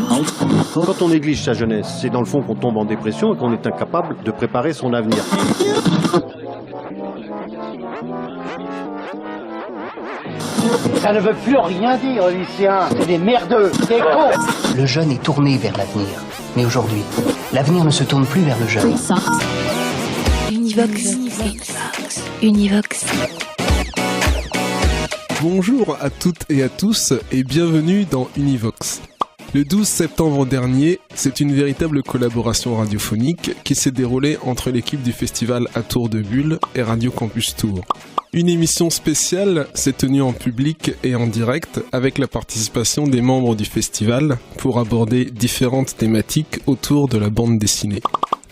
Quand on néglige sa jeunesse, c'est dans le fond qu'on tombe en dépression et qu'on est incapable de préparer son avenir. Ça ne veut plus rien dire, lycéens. C'est des merdeux, des cons. Le jeune est tourné vers l'avenir. Mais aujourd'hui, l'avenir ne se tourne plus vers le jeune. Univox. Univox. Bonjour à toutes et à tous et bienvenue dans Univox. Le 12 septembre dernier, c'est une véritable collaboration radiophonique qui s'est déroulée entre l'équipe du festival à Tour de Bulle et Radio Campus Tours. Une émission spéciale s'est tenue en public et en direct avec la participation des membres du festival pour aborder différentes thématiques autour de la bande dessinée.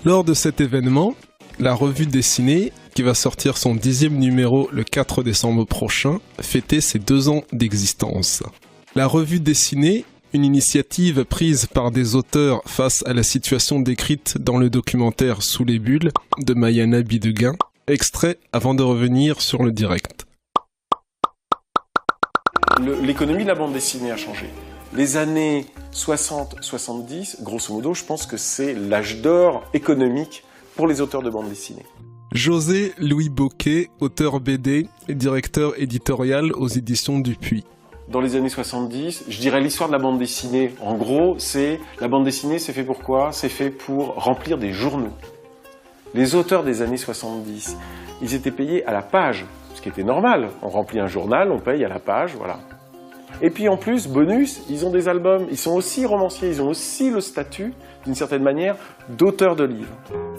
Lors de cet événement, la revue dessinée, qui va sortir son 10e numéro le 4 décembre prochain, fêtait ses 2 ans d'existence. La revue dessinée, une initiative prise par des auteurs face à la situation décrite dans le documentaire Sous les bulles de Mayana Bidegain, extrait avant de revenir sur le direct. L'économie de la bande dessinée a changé. Les années 60-70, grosso modo, je pense que c'est l'âge d'or économique pour les auteurs de bande dessinée. José Louis Bocquet, auteur BD et directeur éditorial aux éditions Dupuis. Dans les années 70, je dirais l'histoire de la bande dessinée, en gros, la bande dessinée, c'est fait pour quoi ? C'est fait pour remplir des journaux. Les auteurs des années 70, ils étaient payés à la page, ce qui était normal. On remplit un journal, on paye à la page, voilà. Et puis en plus, bonus, ils ont des albums, ils sont aussi romanciers, ils ont aussi le statut, d'une certaine manière, d'auteurs de livres.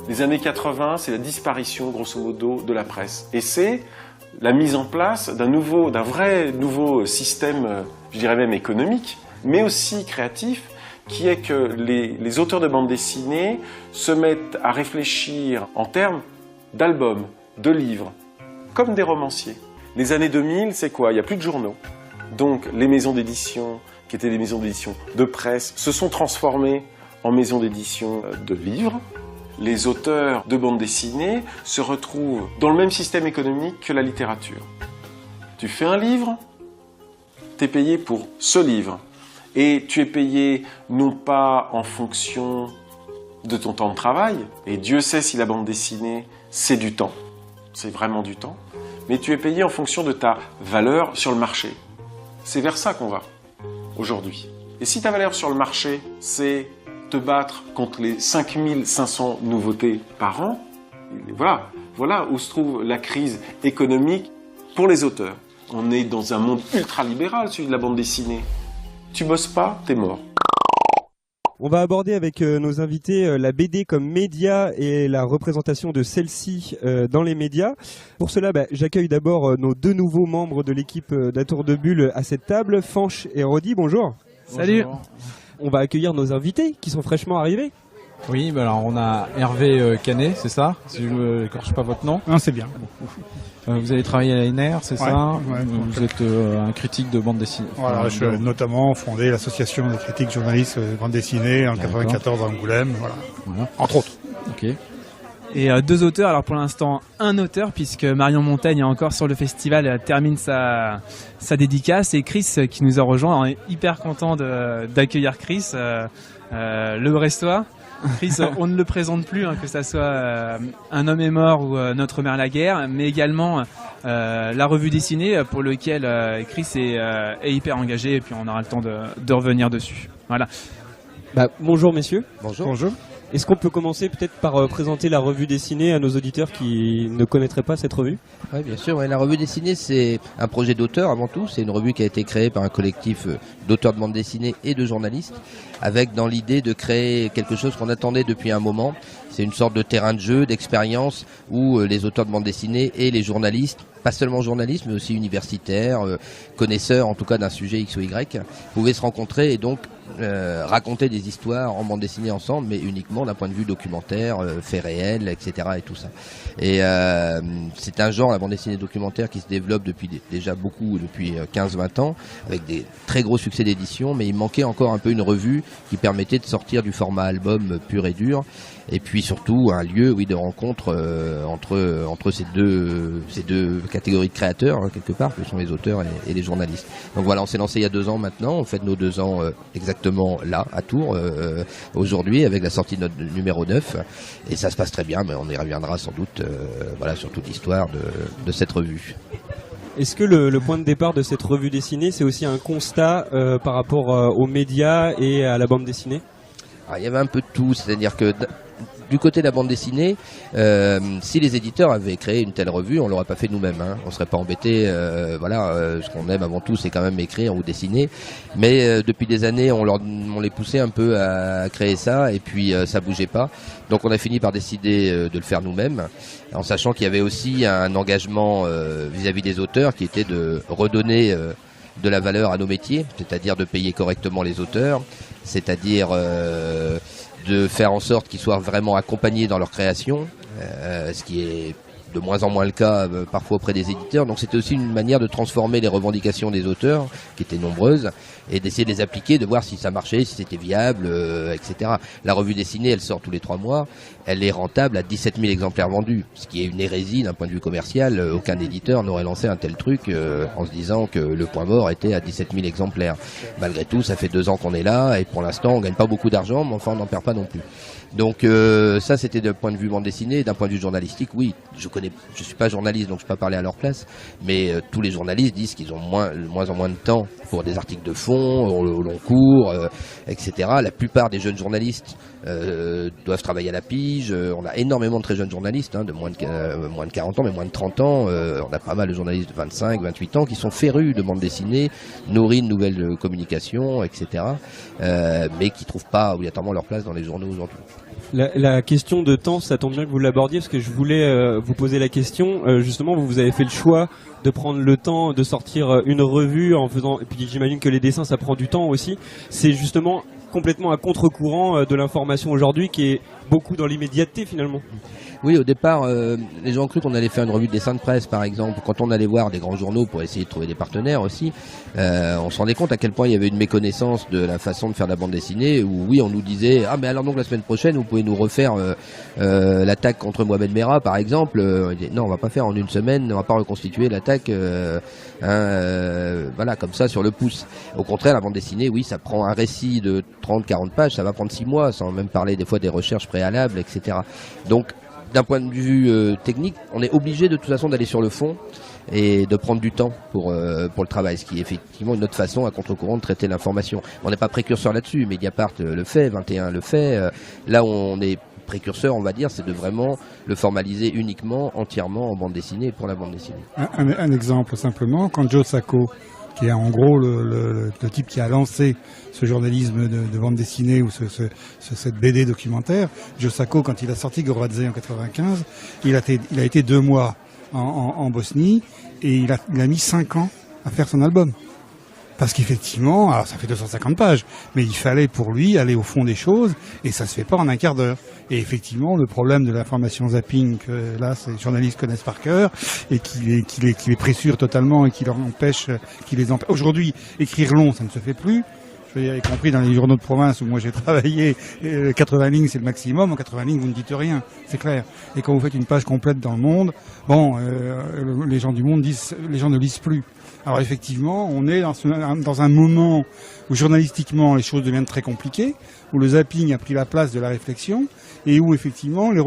Les années 80, c'est la disparition, grosso modo, de la presse. Et c'est la mise en place d'un vrai nouveau système, je dirais même économique, mais aussi créatif, qui est que les auteurs de bande dessinée se mettent à réfléchir en termes d'albums, de livres, comme des romanciers. Les années 2000, c'est quoi ? Il n'y a plus de journaux. Donc les maisons d'édition, qui étaient des maisons d'édition de presse, se sont transformées en maisons d'édition de livres. Les auteurs de bande dessinée se retrouvent dans le même système économique que la littérature. Tu fais un livre, tu es payé pour ce livre. Et tu es payé non pas en fonction de ton temps de travail, et Dieu sait si la bande dessinée, c'est du temps, c'est vraiment du temps, mais tu es payé en fonction de ta valeur sur le marché. C'est vers ça qu'on va, aujourd'hui. Et si ta valeur sur le marché, c'est te battre contre les 5500 nouveautés par an, voilà où se trouve la crise économique pour les auteurs. On est dans un monde ultra-libéral, celui de la bande dessinée. Tu bosses pas, t'es mort. On va aborder avec nos invités la BD comme média et la représentation de celle-ci dans les médias. Pour cela, j'accueille d'abord nos 2 nouveaux membres de l'équipe d'À Tour de Bulle à cette table, Fanch et Rodi. Bonjour. Salut. On va accueillir nos invités qui sont fraîchement arrivés. Oui, alors on a Hervé Canet, c'est ça ? Si je ne écorche pas votre nom. Non, c'est bien. Vous avez travaillé à l'ANR, c'est ça ? Ouais, vous êtes un critique de bande dessinée. Voilà, je suis notamment fondé l'association des critiques journalistes de bande dessinée en 94 à Angoulême, voilà. Entre autres. Ok. Et 2 auteurs, alors pour l'instant un auteur puisque Marion Montaigne est encore sur le festival, termine sa dédicace, et Chris qui nous a rejoint. On est hyper content d'accueillir Chris, le Brestois. Chris, on ne le présente plus, que ça soit Un homme est mort ou Notre mère la guerre, mais également la revue dessinée pour lequel Chris est hyper engagé, et puis on aura le temps de revenir dessus. Voilà. Bonjour messieurs. Bonjour. Est-ce qu'on peut commencer peut-être par présenter la revue dessinée à nos auditeurs qui ne connaîtraient pas cette revue ? Oui, bien sûr. La revue dessinée, c'est un projet d'auteur avant tout. C'est une revue qui a été créée par un collectif d'auteurs de bande dessinée et de journalistes, avec dans l'idée de créer quelque chose qu'on attendait depuis un moment. C'est une sorte de terrain de jeu, d'expérience, où les auteurs de bande dessinée et les journalistes, pas seulement journalistes, mais aussi universitaires, connaisseurs en tout cas d'un sujet X ou Y, pouvaient se rencontrer et donc raconter des histoires en bande dessinée ensemble, mais uniquement d'un point de vue documentaire, faits réels, etc. et tout ça. Et c'est un genre, la bande dessinée documentaire, qui se développe depuis 15-20 ans, avec des très gros succès d'édition, mais il manquait encore un peu une revue qui permettait de sortir du format album pur et dur, et puis surtout un lieu de rencontre entre ces deux catégories de créateurs, quelque part, que sont les auteurs et les journalistes. Donc voilà, on s'est lancé il y a 2 ans maintenant, on fête nos 2 ans exactement exactement là, à Tours, aujourd'hui, avec la sortie de notre numéro 9. Et ça se passe très bien, mais on y reviendra sans doute sur toute l'histoire de cette revue. Est-ce que le point de départ de cette revue dessinée, c'est aussi un constat par rapport aux médias et à la bande dessinée ? Alors, il y avait un peu de tout, c'est-à-dire que du côté de la bande dessinée, si les éditeurs avaient créé une telle revue, on l'aurait pas fait nous-mêmes. On serait pas embêtés. Ce qu'on aime avant tout, c'est quand même écrire ou dessiner. Mais depuis des années, on les poussait un peu à créer ça, et puis ça bougeait pas. Donc on a fini par décider de le faire nous-mêmes, en sachant qu'il y avait aussi un engagement vis-à-vis des auteurs qui était de redonner de la valeur à nos métiers, c'est-à-dire de payer correctement les auteurs, c'est-à-dire de faire en sorte qu'ils soient vraiment accompagnés dans leur création, ce qui est de moins en moins le cas parfois auprès des éditeurs. Donc c'était aussi une manière de transformer les revendications des auteurs, qui étaient nombreuses, et d'essayer de les appliquer, de voir si ça marchait, si c'était viable, etc. La revue dessinée, elle sort tous les 3 mois, elle est rentable à 17 000 exemplaires vendus, ce qui est une hérésie d'un point de vue commercial. Aucun éditeur n'aurait lancé un tel truc en se disant que le point mort était à 17 000 exemplaires. Malgré tout, ça fait 2 ans qu'on est là, et pour l'instant on gagne pas beaucoup d'argent, mais enfin on n'en perd pas non plus. Donc ça, c'était d'un point de vue bande dessinée. D'un point de vue journalistique, oui, je suis pas journaliste, donc je peux pas parler à leur place, mais tous les journalistes disent qu'ils ont moins en moins de temps pour des articles de fond, au long cours, etc. La plupart des jeunes journalistes doivent travailler à la pige. On a énormément de très jeunes journalistes, de moins de 40 ans, mais moins de 30 ans. On a pas mal de journalistes de 25, 28 ans qui sont férus de bande dessinée, nourris de nouvelles communications, etc. Mais qui trouvent pas obligatoirement leur place dans les journaux aujourd'hui. La question de temps, ça tombe bien que vous l'abordiez, parce que je voulais vous poser la question. Justement, vous avez fait le choix de prendre le temps de sortir une revue en faisant, et puis j'imagine que les dessins, ça prend du temps aussi. C'est justement complètement à contre-courant de l'information aujourd'hui, qui est beaucoup dans l'immédiateté finalement. Oui, au départ, les gens ont cru qu'on allait faire une revue de dessin de presse, par exemple. Quand on allait voir des grands journaux pour essayer de trouver des partenaires aussi, on se rendait compte à quel point il y avait une méconnaissance de la façon de faire de la bande dessinée, où oui, on nous disait « Ah, mais alors donc la semaine prochaine, vous pouvez nous refaire l'attaque contre Mohamed Merah, par exemple. » Non, on va pas faire en une semaine, on va pas reconstituer l'attaque comme ça, sur le pouce. Au contraire, la bande dessinée, oui, ça prend un récit de 30-40 pages, ça va prendre 6 mois, sans même parler des fois des recherches préalables, etc. Donc, d'un point de vue technique, on est obligé de toute façon d'aller sur le fond et de prendre du temps pour le travail, ce qui est effectivement une autre façon à contre-courant de traiter l'information. On n'est pas précurseur là-dessus, Mediapart le fait, 21 le fait. Là où on est précurseur, on va dire, c'est de vraiment le formaliser uniquement, entièrement en bande dessinée et pour la bande dessinée. Un exemple simplement, quand Joe Sacco, qui est en gros le type qui a lancé ce journalisme de bande dessinée ou cette BD documentaire, Joe Sacco, quand il a sorti Goradze en 95, il a été 2 mois en Bosnie et il a mis 5 ans à faire son album. Parce qu'effectivement, alors ça fait 250 pages, mais il fallait pour lui aller au fond des choses, et ça se fait pas en un quart d'heure. Et effectivement, le problème de l'information zapping, que là, ces journalistes connaissent par cœur, et qui les pressure totalement, et qui les empêche. Aujourd'hui, écrire long, ça ne se fait plus. Je veux dire, y compris dans les journaux de province où moi j'ai travaillé, 80 lignes c'est le maximum, en 80 lignes vous ne dites rien, c'est clair. Et quand vous faites une page complète dans le Monde, les gens du Monde disent, les gens ne lisent plus. Alors effectivement, on est dans un moment où journalistiquement les choses deviennent très compliquées, où le zapping a pris la place de la réflexion, et où effectivement les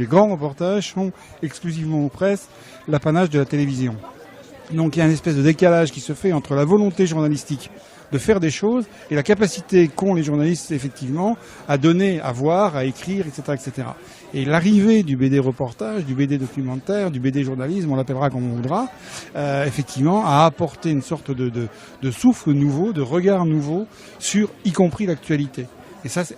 grands reportages sont exclusivement aux presses l'apanage de la télévision. Donc il y a une espèce de décalage qui se fait entre la volonté journalistique de faire des choses et la capacité qu'ont les journalistes effectivement à donner, à voir, à écrire, etc., etc. Et l'arrivée du BD reportage, du BD documentaire, du BD journalisme, on l'appellera comme on voudra, effectivement, a apporté une sorte de souffle nouveau, de regard nouveau sur, y compris l'actualité. Et ça, c'est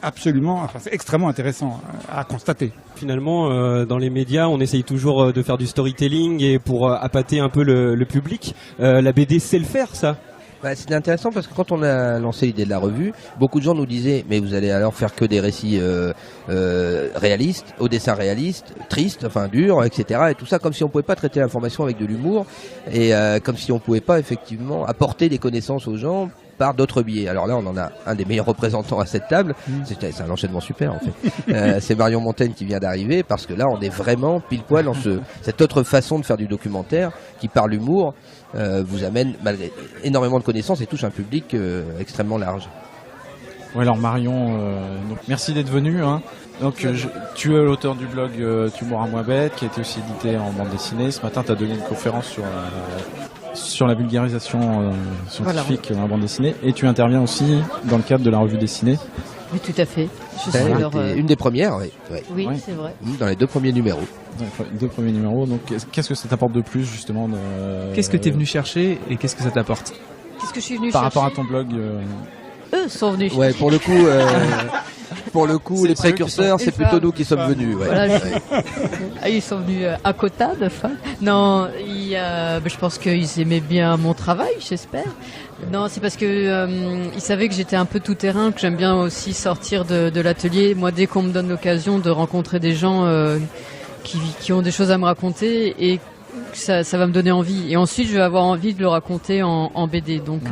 c'est extrêmement intéressant à constater. Finalement, dans les médias, on essaye toujours de faire du storytelling et pour appâter un peu le public. La BD sait le faire, ça. C'était intéressant parce que quand on a lancé l'idée de la revue, beaucoup de gens nous disaient mais vous allez alors faire que des récits réalistes, au dessin réaliste, tristes, enfin durs, etc. Et tout ça comme si on pouvait pas traiter l'information avec de l'humour et comme si on pouvait pas effectivement apporter des connaissances aux gens par d'autres biais. Alors là, on en a un des meilleurs représentants à cette table. C'est un enchaînement super en fait. C'est Marion Montaigne qui vient d'arriver parce que là, on est vraiment pile poil dans cette autre façon de faire du documentaire qui, par l'humour, vous amène malgré énormément de connaissances et touche un public extrêmement large. Ouais, alors Marion, donc merci d'être venu. Hein. Donc tu es l'auteur du blog Tu mourras moins bête, qui a été aussi édité en bande dessinée. Ce matin, tu as donné une conférence sur la vulgarisation scientifique dans la bande dessinée, et tu interviens aussi dans le cadre de la revue dessinée. Oui, tout à fait. Je suis une des premières, oui. Oui, c'est vrai. Dans les 2 premiers numéros. Deux premiers numéros. Donc, qu'est-ce que ça t'apporte de plus, justement Qu'est-ce que tu es venu chercher et qu'est-ce que ça t'apporte Qu'est-ce que je suis venu par chercher rapport à ton blog Eux sont venus. Ouais, pour le coup, les précurseurs, c'est plutôt nous qui sommes venus. Ouais. Voilà, ils sont venus à quota de fin. Non, je pense qu'ils aimaient bien mon travail, j'espère. Non, c'est parce que ils savaient que j'étais un peu tout terrain, que j'aime bien aussi sortir de l'atelier. Moi, dès qu'on me donne l'occasion de rencontrer des gens qui ont des choses à me raconter, et ça va me donner envie. Et ensuite, je vais avoir envie de le raconter en BD. Donc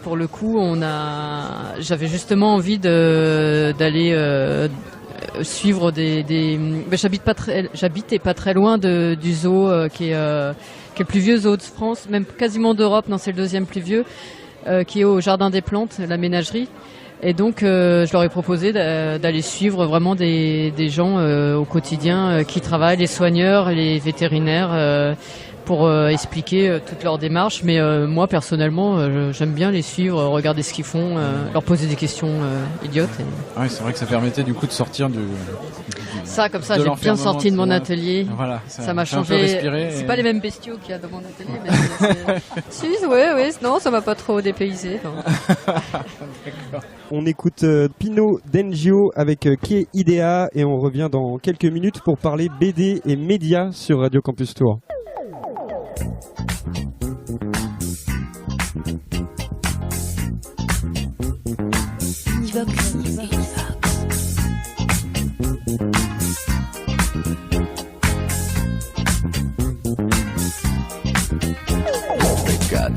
pour le coup, j'avais justement envie d'aller suivre j'habitais pas très loin du zoo qui est le plus vieux zoo de France, même quasiment d'Europe. Non, c'est le 2e plus vieux, qui est au Jardin des Plantes, la ménagerie. Et donc, je leur ai proposé d'aller suivre vraiment des gens au quotidien qui travaillent, les soigneurs, les vétérinaires, pour expliquer toute leur démarche. Mais moi, personnellement, j'aime bien les suivre, regarder ce qu'ils font, leur poser des questions idiotes. Oui, c'est vrai que ça permettait du coup de sortir ça, comme ça, j'ai bien sorti de mon atelier. Voilà, ça m'a changé. C'est pas les mêmes bestiaux qu'il y a dans mon atelier. Mais si, ouais, non, ça m'a pas trop dépaysé. On écoute Pino Dengio avec Che Idea et on revient dans quelques minutes pour parler BD et médias sur Radio Campus Tour.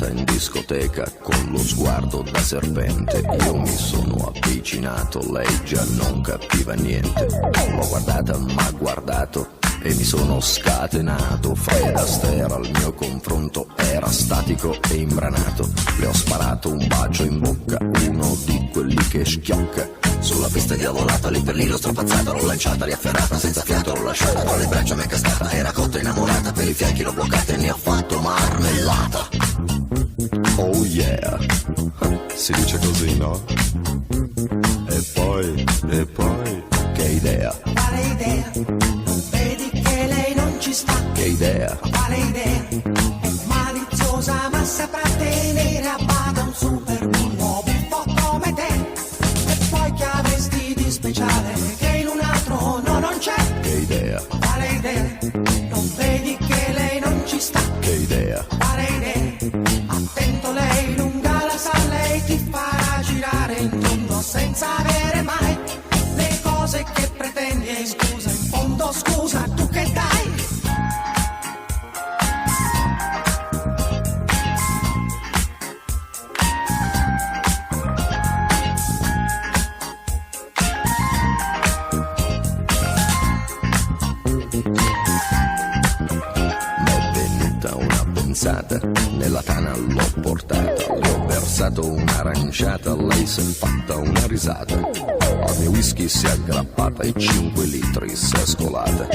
In discoteca con lo sguardo da serpente, io mi sono avvicinato, lei già non capiva niente. L'ho guardata, m'ha guardato e mi sono scatenato. Fred Astaire al mio confronto era statico e imbranato. Le ho sparato un bacio in bocca, uno di quelli che schiocca. Sulla pista diavolata, lì per lì l'ho strapazzata, l'ho lanciata, riafferrata, senza fiato l'ho lasciata, tra le braccia m'è cascata, era cotta innamorata, per i fianchi l'ho bloccata e ne ho fatto marmellata. Oh yeah, si dice così, no? E poi, che idea? Quale idea? Non vedi che lei non ci sta? Che idea? Quale idea? È maliziosa ma saprà tenere a bada un super bullo buffo come te. E poi che avresti di speciale che in un altro non c'è? Che idea? Quale idea? Non vedi che lei non ci sta? Che idea? Quale idea? Attento, lei lunga la sa, lei ti farà girare in tondo senza avere mai le cose che pretendi. E scusa, in fondo scusa, tu che dai? Nella tana l'ho portata, le ho versato un'aranciata, lei si è fatta una risata. Al mio whisky si è aggrappata e 5 litri si è scolata.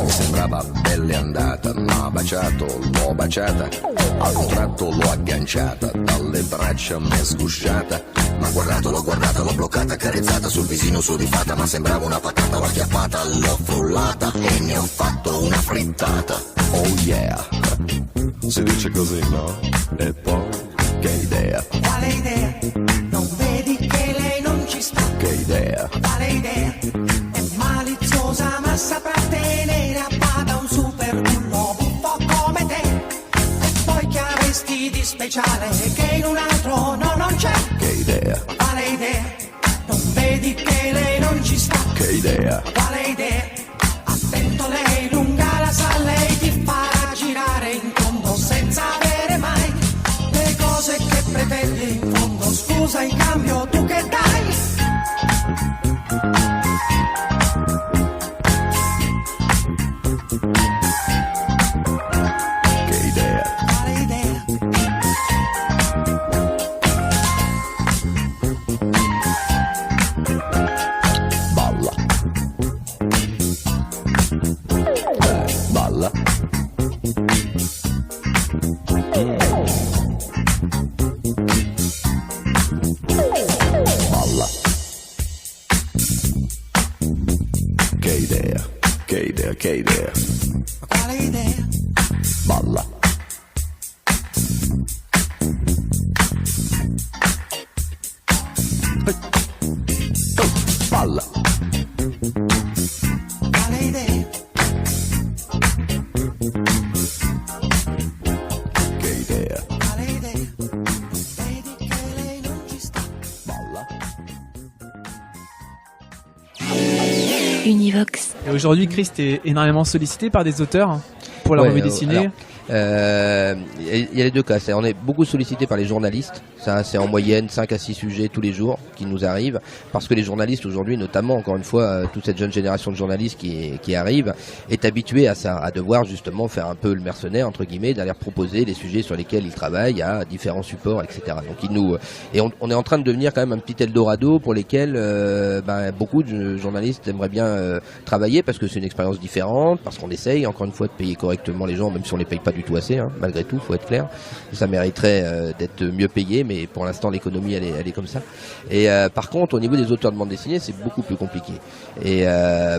Mi sembrava belle andata, m'ha baciato, l'ho baciata. A un tratto l'ho agganciata, dalle braccia m'è sgusciata. M'ha guardato, l'ho guardata, l'ho bloccata, carezzata sul visino sudifata. Ma sembrava una patata, l'ho acchiappata, l'ho frullata e ne ho fatto una frittata. Oh yeah, si dice così, no? E poi, che idea? Quale idea? Non vedi che lei non ci sta? Che idea? Quale idea? È maliziosa ma saprà tenere a bada un super bullo buffo come te. E poi che avresti di speciale che in un altro non c'è? Che idea? Quale idea? Non vedi che lei non ci sta? Che idea? Quale idea? Attento, lei lunga la sa, lei ti farà girare in tondo senza avere mai le cose che pretendi. In fondo scusa, in cambio tu che dai? Che idea? Quale idea? che idea, che idea, che idea. Ma quale idea? Balla. Balla. Quale idea? Che idea. Quale idea? Vedi che lei non ci sta. Balla. Univox. Et aujourd'hui, Chris est énormément sollicité par des auteurs pour la revue dessinée. Il y a les deux cas. On est beaucoup sollicité par les journalistes. Ça, c'est en moyenne 5 à 6 sujets tous les jours qui nous arrivent. Parce que les journalistes aujourd'hui, notamment, encore une fois, toute cette jeune génération de journalistes qui arrive, est habituée à ça, à devoir justement faire un peu le mercenaire, entre guillemets, d'aller proposer les sujets sur lesquels ils travaillent à différents supports, etc. Donc on est en train de devenir quand même un petit Eldorado pour lesquels beaucoup de journalistes aimeraient bien travailler, parce que c'est une expérience différente, parce qu'on essaye, encore une fois, de payer correctement les gens, même si on les paye pas du tout assez, hein, malgré tout, faut être clair. Ça mériterait d'être mieux payé, mais pour l'instant l'économie elle est comme ça. Et par contre, au niveau des auteurs de bande dessinée, c'est beaucoup plus compliqué. Et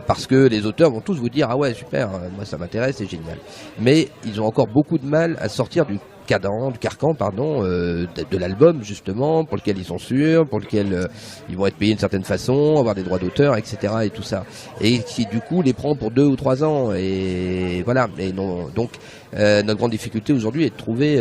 parce que les auteurs vont tous vous dire ah ouais super, moi ça m'intéresse, c'est génial. Mais ils ont encore beaucoup de mal à sortir du carcan, de l'album justement, pour lequel ils sont sûrs, pour lequel ils vont être payés d'une certaine façon, avoir des droits d'auteur, etc. et tout ça. Et qui du coup les prend pour 2 ou 3 ans. Et voilà. Et non, donc notre grande difficulté aujourd'hui est de trouver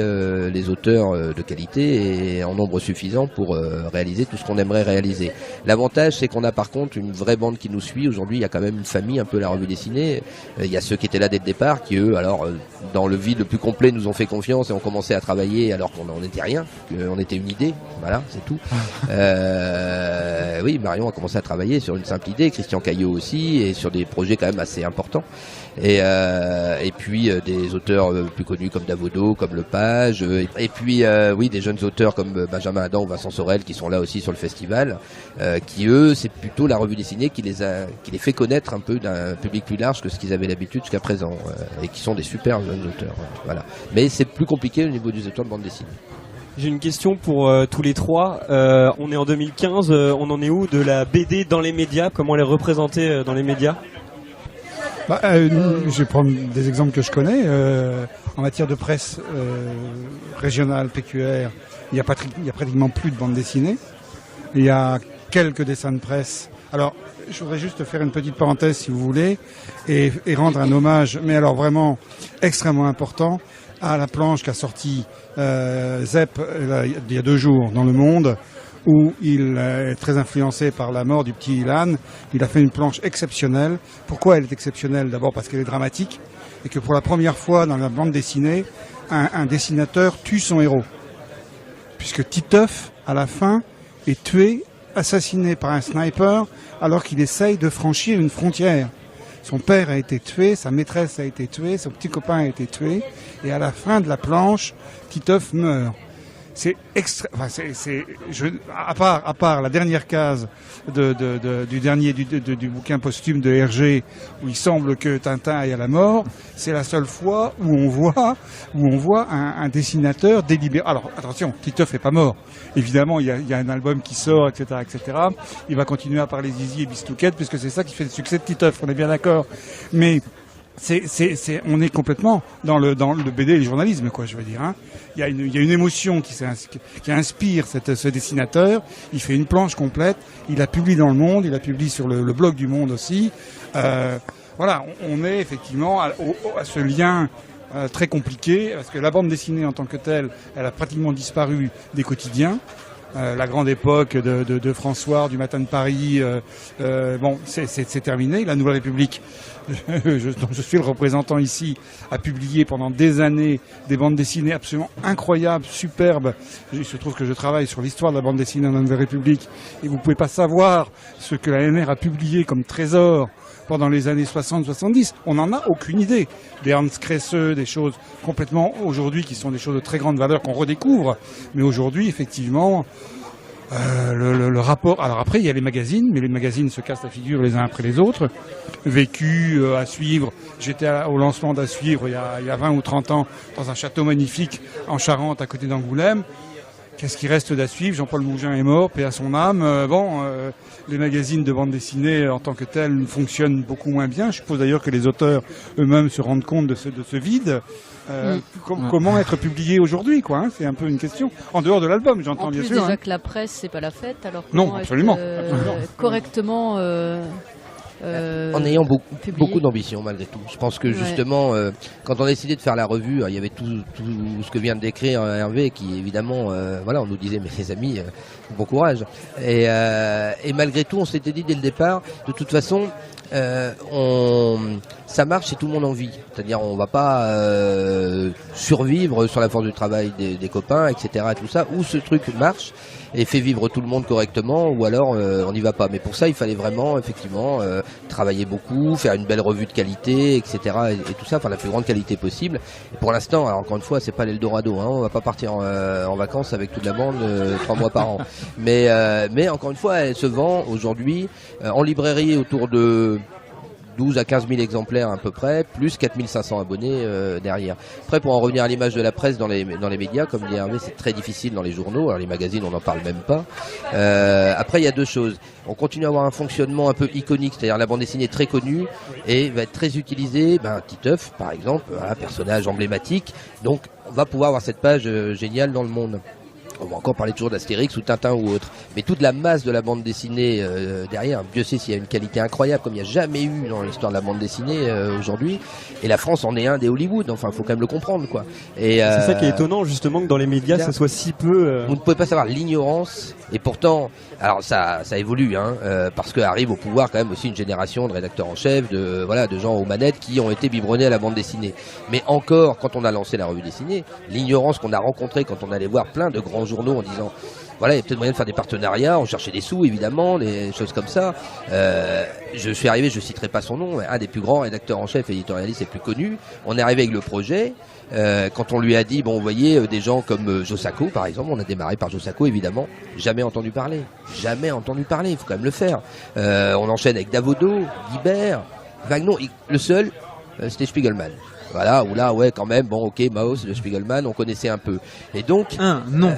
les auteurs de qualité et en nombre suffisant pour réaliser tout ce qu'on aimerait réaliser. L'avantage, c'est qu'on a par contre une vraie bande qui nous suit. Aujourd'hui, il y a quand même une famille, un peu la revue dessinée. Il y a ceux qui étaient là dès le départ, qui eux, alors dans le vide le plus complet, nous ont fait confiance et ont commencé à travailler alors qu'on n'en était rien, qu'on était une idée. Voilà, c'est tout. Oui, Marion a commencé à travailler sur une simple idée, Christian Caillot aussi, et sur des projets quand même assez importants. Et puis des auteurs plus connus comme Davodo, comme Lepage, et puis oui, des jeunes auteurs comme Benjamin Adam ou Vincent Sorel qui sont là aussi sur le festival, qui eux, c'est plutôt la revue dessinée qui les fait connaître un peu d'un public plus large que ce qu'ils avaient l'habitude jusqu'à présent, et qui sont des super jeunes auteurs. Voilà. Mais c'est plus compliqué au niveau des auteurs de bande dessinée. J'ai une question pour tous les trois. On est en 2015, on en est où de la BD dans les médias? Comment elle est représentée dans les médias? Je vais prendre des exemples que je connais. En matière de presse régionale, PQR, il y a pratiquement plus de bande dessinée. Il y a quelques dessins de presse. Alors, je voudrais juste faire une petite parenthèse, si vous voulez, et rendre un hommage, mais alors vraiment extrêmement important, à la planche qu'a sorti Zep il y a 2 jours dans Le Monde, où il est très influencé par la mort du petit Ilan. Il a fait une planche exceptionnelle. Pourquoi elle est exceptionnelle? D'abord parce qu'elle est dramatique, et que pour la première fois dans la bande dessinée, un dessinateur tue son héros. Puisque Titeuf, à la fin, est tué, assassiné par un sniper, alors qu'il essaye de franchir une frontière. Son père a été tué, sa maîtresse a été tuée, son petit copain a été tué, et à la fin de la planche, Titeuf meurt. C'est à part la dernière case du bouquin posthume de Hergé, où il semble que Tintin aille à la mort, c'est la seule fois où on voit un dessinateur délibéré. Alors attention, Titeuf est pas mort. Évidemment, il y a un album qui sort, etc., etc. Il va continuer à parler Zizi et Bistouquette, puisque c'est ça qui fait le succès de Titeuf. On est bien d'accord. Mais on est complètement dans le BD et le journalisme, quoi, je veux dire. Hein. Il y a une émotion qui inspire ce dessinateur. Il fait une planche complète. Il la publie dans Le Monde. Il la publie sur le blog du Monde aussi. Voilà, on est effectivement à ce lien très compliqué, parce que la bande dessinée en tant que telle, elle a pratiquement disparu des quotidiens. La grande époque de François, du Matin de Paris, bon, c'est terminé. La Nouvelle République, dont je suis le représentant ici, a publié pendant des années des bandes dessinées absolument incroyables, superbes. Il se trouve que je travaille sur l'histoire de la bande dessinée dans la Nouvelle République, et vous pouvez pas savoir ce que la NR a publié comme trésor pendant les années 60-70, on n'en a aucune idée. Des Hans Kresse, des choses complètement, aujourd'hui, qui sont des choses de très grande valeur qu'on redécouvre. Mais aujourd'hui, effectivement, le rapport... Alors après, il y a les magazines, mais les magazines se cassent la figure les uns après les autres. Vécu, à suivre. J'étais au lancement d'À suivre il y a 20 ou 30 ans, dans un château magnifique en Charente, à côté d'Angoulême. Qu'est-ce qui reste d'à suivre? Jean-Paul Mougin est mort, paix à son âme. Les magazines de bande dessinée en tant que tels fonctionnent beaucoup moins bien. Je suppose d'ailleurs que les auteurs eux-mêmes se rendent compte de ce vide. Comment être publié aujourd'hui, quoi, hein, c'est un peu une question. En dehors de l'album, j'entends bien sûr. En plus, déjà hein. que la presse, c'est pas la fête, alors non, absolument. Correctement. En ayant beaucoup d'ambition malgré tout. Je pense que justement, quand on a décidé de faire la revue, il y avait tout ce que vient de décrire Hervé, qui évidemment, on nous disait, mais les amis, bon courage. Et malgré tout, on s'était dit dès le départ, de toute façon, ça marche si tout le monde en vit. C'est-à-dire, on va pas survivre sur la force du travail des copains, etc. Tout ça, où ce truc marche et fait vivre tout le monde correctement, ou alors on n'y va pas. Mais pour ça, il fallait vraiment, effectivement, travailler beaucoup, faire une belle revue de qualité, etc. Et tout ça, enfin la plus grande qualité possible. Et pour l'instant, alors encore une fois, c'est pas l'Eldorado, hein, on va pas partir en vacances avec toute la bande 3 mois par an. Mais encore une fois, elle se vend aujourd'hui en librairie autour de 12 à 15 000 exemplaires à peu près, plus 4 500 abonnés derrière. Après, pour en revenir à l'image de la presse dans les médias, comme dit Hervé, c'est très difficile dans les journaux. Alors les magazines, on n'en parle même pas. Après, il y a deux choses. On continue à avoir un fonctionnement un peu iconique, c'est-à-dire la bande dessinée très connue et va être très utilisée. Titeuf, par exemple, un personnage emblématique. Donc, on va pouvoir avoir cette page géniale dans le monde. On va encore parler toujours d'Astérix ou Tintin ou autre. Mais toute la masse de la bande dessinée derrière, Dieu sait s'il y a une qualité incroyable comme il n'y a jamais eu dans l'histoire de la bande dessinée aujourd'hui. Et la France en est un des Hollywood, enfin il faut quand même le comprendre, quoi. Et c'est ça qui est étonnant justement, que dans les médias ça soit si peu... Vous ne pouvez pas savoir l'ignorance, et pourtant, alors ça évolue, hein, parce qu'arrive au pouvoir quand même aussi une génération de rédacteurs en chef, de gens aux manettes qui ont été biberonnés à la bande dessinée. Mais encore, quand on a lancé la revue dessinée, l'ignorance qu'on a rencontrée quand on allait voir plein de grands journaux en disant voilà, il y a peut-être moyen de faire des partenariats, on cherchait des sous évidemment, des choses comme ça. Je suis arrivé, je citerai pas son nom, un des plus grands rédacteurs en chef éditorialistes les plus connus. On est arrivé avec le projet. Quand on lui a dit, bon, vous voyez, des gens comme Joe Sacco, par exemple, on a démarré par Joe Sacco, évidemment, jamais entendu parler, il faut quand même le faire. On enchaîne avec Davodo, Guibert, Wagnon, le seul, c'était Spiegelman. Voilà, ou là, ouais, quand même, bon, ok, Maus, le Spiegelman, on connaissait un peu. Et donc, non.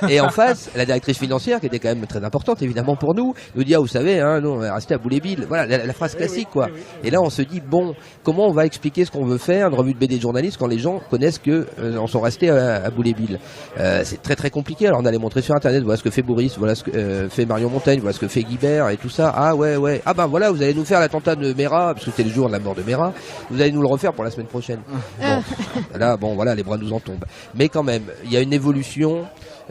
Et en face, la directrice financière, qui était quand même très importante, évidemment, pour nous dit, ah, vous savez, hein, nous, on va rester à Bouléville. Voilà, la phrase classique, quoi. Et là, on se dit, bon, comment on va expliquer ce qu'on veut faire, une revue de BD de journalistes, quand les gens connaissent que, on sont restés à Bouléville. C'est très, très compliqué. Alors, on allait montrer sur Internet, voilà ce que fait Boris, voilà ce que fait Marion Montaigne, voilà ce que fait Guibert et tout ça. Ah, ouais. Ah, ben voilà, vous allez nous faire l'attentat de Mera, parce que c'était le jour de la mort de Mera. Vous allez nous le refaire pour la semaine prochaine. Là, les bras nous en tombent. Mais quand même, il y a une évolution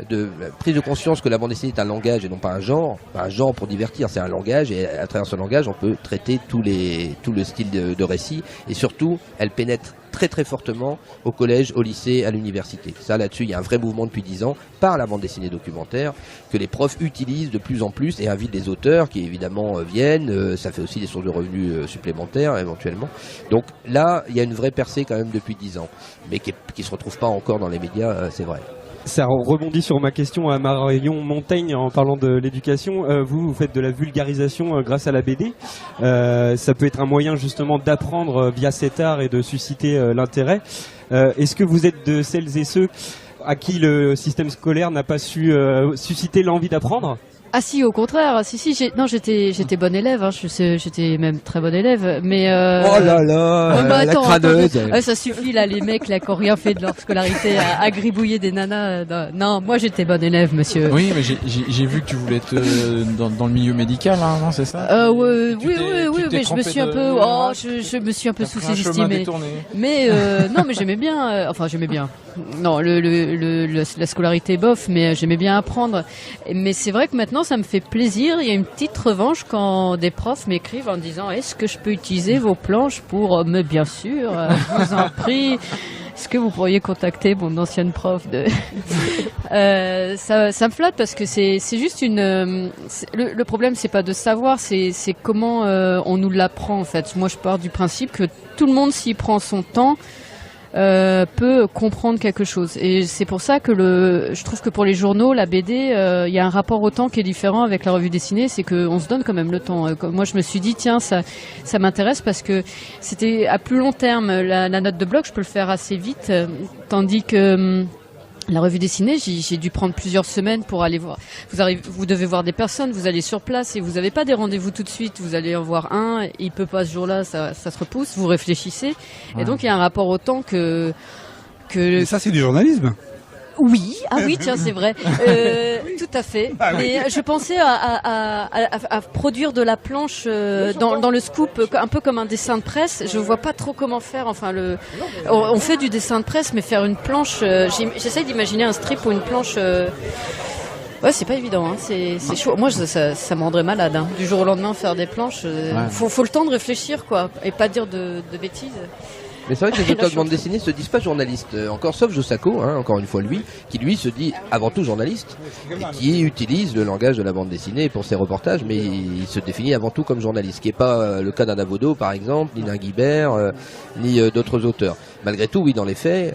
de prise de conscience que la bande dessinée est un langage et non pas un genre. Pas un genre pour divertir, c'est un langage, et à travers ce langage, on peut traiter tout le style de récit, et surtout, elle pénètre très très fortement au collège, au lycée, à l'université. Ça, là-dessus, il y a un vrai mouvement depuis 10 ans par la bande dessinée documentaire que les profs utilisent de plus en plus et invitent des auteurs qui évidemment viennent. Ça fait aussi des sources de revenus supplémentaires éventuellement. Donc là, il y a une vraie percée quand même depuis 10 ans, mais qui se retrouve pas encore dans les médias, c'est vrai. Ça rebondit sur ma question à Marion Montaigne en parlant de l'éducation. Vous faites de la vulgarisation grâce à la BD. Ça peut être un moyen justement d'apprendre via cet art et de susciter l'intérêt. Est-ce que vous êtes de celles et ceux à qui le système scolaire n'a pas su susciter l'envie d'apprendre ? Ah si, au contraire, j'étais bonne élève, hein, j'étais même très bonne élève, mais oh là là, la cradeuse. Attends, ça suffit là, les mecs là qui ont rien fait de leur scolarité à gribouiller des nanas. Non, moi j'étais bonne élève, monsieur. Oui, mais j'ai vu que tu voulais être dans le milieu médical, hein, non, c'est ça? Oui, mais je me suis un peu, je me suis un peu sous-estimée. Mais non, mais j'aimais bien, j'aimais bien. Non, la scolarité bof, mais j'aimais bien apprendre. Mais c'est vrai que maintenant ça me fait plaisir. Il y a une petite revanche quand des profs m'écrivent en disant est-ce que je peux utiliser vos planches pour... Mais bien sûr, je vous en prie. Est-ce que vous pourriez contacter mon ancienne prof de... ça me flatte parce que c'est juste une... Le problème, c'est pas de savoir, c'est comment on nous l'apprend en fait. Moi, je pars du principe que tout le monde, s'y prend son temps, peut comprendre quelque chose, et c'est pour ça que je trouve que pour les journaux, la BD, il y a un rapport au temps qui est différent avec la revue dessinée, c'est qu'on se donne quand même le temps. Moi je me suis dit tiens, ça m'intéresse parce que c'était à plus long terme. La note de blog, je peux le faire assez vite, tandis que La revue dessinée, j'ai dû prendre plusieurs semaines pour aller voir. Vous devez voir des personnes, vous allez sur place et vous n'avez pas des rendez-vous tout de suite. Vous allez en voir un, il peut pas ce jour-là, ça se repousse. Vous réfléchissez et donc il y a un rapport au temps que. Mais ça, c'est du journalisme. Oui, tiens, c'est vrai. Tout à fait. Mais je pensais à produire de la planche dans le scoop, un peu comme un dessin de presse. Je vois pas trop comment faire. Enfin, on fait du dessin de presse, mais faire une planche. J'essaye d'imaginer un strip ou une planche. Ouais, c'est pas évident. Hein. C'est chaud. Moi, ça me rendrait malade. Hein. Du jour au lendemain, faire des planches. Faut le temps de réfléchir, quoi, et pas dire de bêtises. Mais c'est vrai que les auteurs de bande dessinée se disent pas journalistes, encore sauf Joe Sacco, encore une fois lui, qui lui se dit avant tout journaliste, et qui utilise le langage de la bande dessinée pour ses reportages, mais il se définit avant tout comme journaliste, ce qui n'est pas le cas d'un Avodo par exemple, ni d'un Guibert, ni d'autres auteurs. Malgré tout, oui, dans les faits,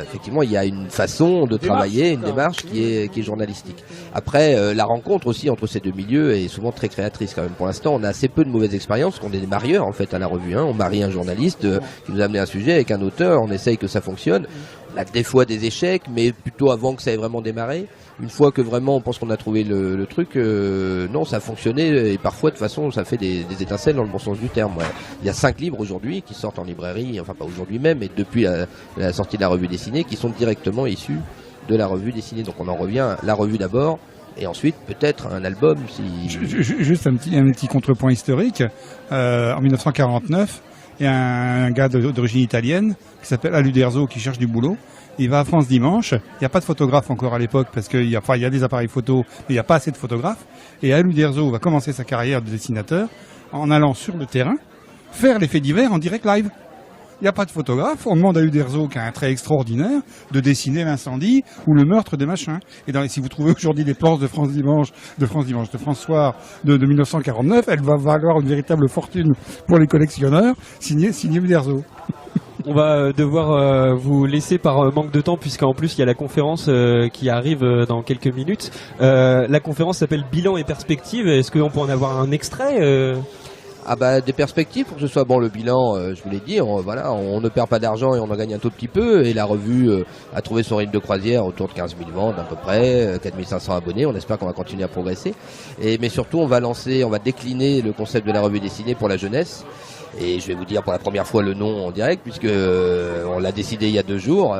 effectivement, il y a une façon de travailler, une démarche qui est journalistique. Après, la rencontre aussi entre ces deux milieux est souvent très créatrice quand même. Pour l'instant, on a assez peu de mauvaises expériences, qu'on est des marieurs en fait à la revue. On marie un journaliste qui nous a amené un sujet avec un auteur, on essaye que ça fonctionne. On a des fois des échecs, mais plutôt avant que ça ait vraiment démarré. Une fois que vraiment on pense qu'on a trouvé le truc, non, ça a fonctionné et parfois de toute façon ça fait des étincelles dans le bon sens du terme. Ouais. Il y a 5 livres aujourd'hui qui sortent en librairie, enfin pas aujourd'hui même, mais depuis la sortie de la revue dessinée, qui sont directement issus de la revue dessinée. Donc on en revient à la revue d'abord, et ensuite peut-être un album. Juste un petit contrepoint historique. En 1949, il y a un gars d'origine italienne qui s'appelle Aluderzo qui cherche du boulot. Il va à France Dimanche, il n'y a pas de photographe encore à l'époque parce qu'il y a des appareils photo, mais il n'y a pas assez de photographes. Et Aluderzo va commencer sa carrière de dessinateur en allant sur le terrain faire les faits divers en direct live. Il n'y a pas de photographe, on demande à Uderzo, qui a un trait extraordinaire, de dessiner l'incendie ou le meurtre des machins. Et si vous trouvez aujourd'hui des planches de France Soir de 1949, elle va valoir une véritable fortune pour les collectionneurs, signé Uderzo. On va devoir vous laisser par manque de temps, puisqu'en plus il y a la conférence qui arrive dans quelques minutes. La conférence s'appelle Bilan et perspectives. Est-ce qu'on peut en avoir un extrait des perspectives pour que ce soit bon. Le bilan, je vous l'ai dit, on ne perd pas d'argent et on en gagne un tout petit peu. Et la revue a trouvé son rythme de croisière autour de 15 000 ventes à peu près, 4 500 abonnés. On espère qu'on va continuer à progresser. Mais surtout, on va décliner le concept de la revue dessinée pour la jeunesse. Et je vais vous dire pour la première fois le nom en direct, puisque on l'a décidé il y a 2 jours.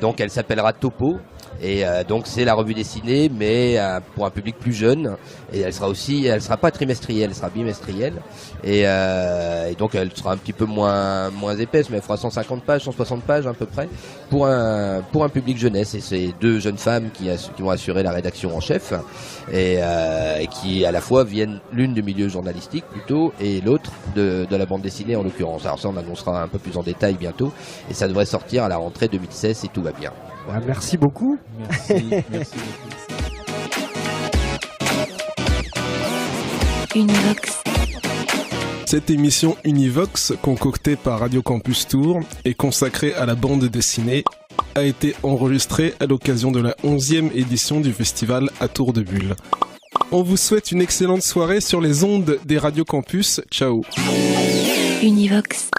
Donc elle s'appellera Topo. Et donc c'est la revue dessinée, mais pour un public plus jeune. Et elle sera pas trimestrielle, elle sera bimestrielle. Et donc elle sera un petit peu moins épaisse, mais elle fera 150 pages, 160 pages à peu près, pour un public jeunesse. Et c'est 2 jeunes femmes qui vont assurer la rédaction en chef, et qui à la fois viennent l'une du milieu journalistique plutôt, et l'autre de la bande dessinée en l'occurrence. Alors ça on annoncera un peu plus en détail bientôt, et ça devrait sortir à la rentrée 2016 si tout va bien. Ouais, merci beaucoup. Merci. Univox. Cette émission Univox, concoctée par Radio Campus Tours et consacrée à la bande dessinée, a été enregistrée à l'occasion de la 11e édition du festival à Tour de Bulle. On vous souhaite une excellente soirée sur les ondes des Radio Campus. Ciao. Univox.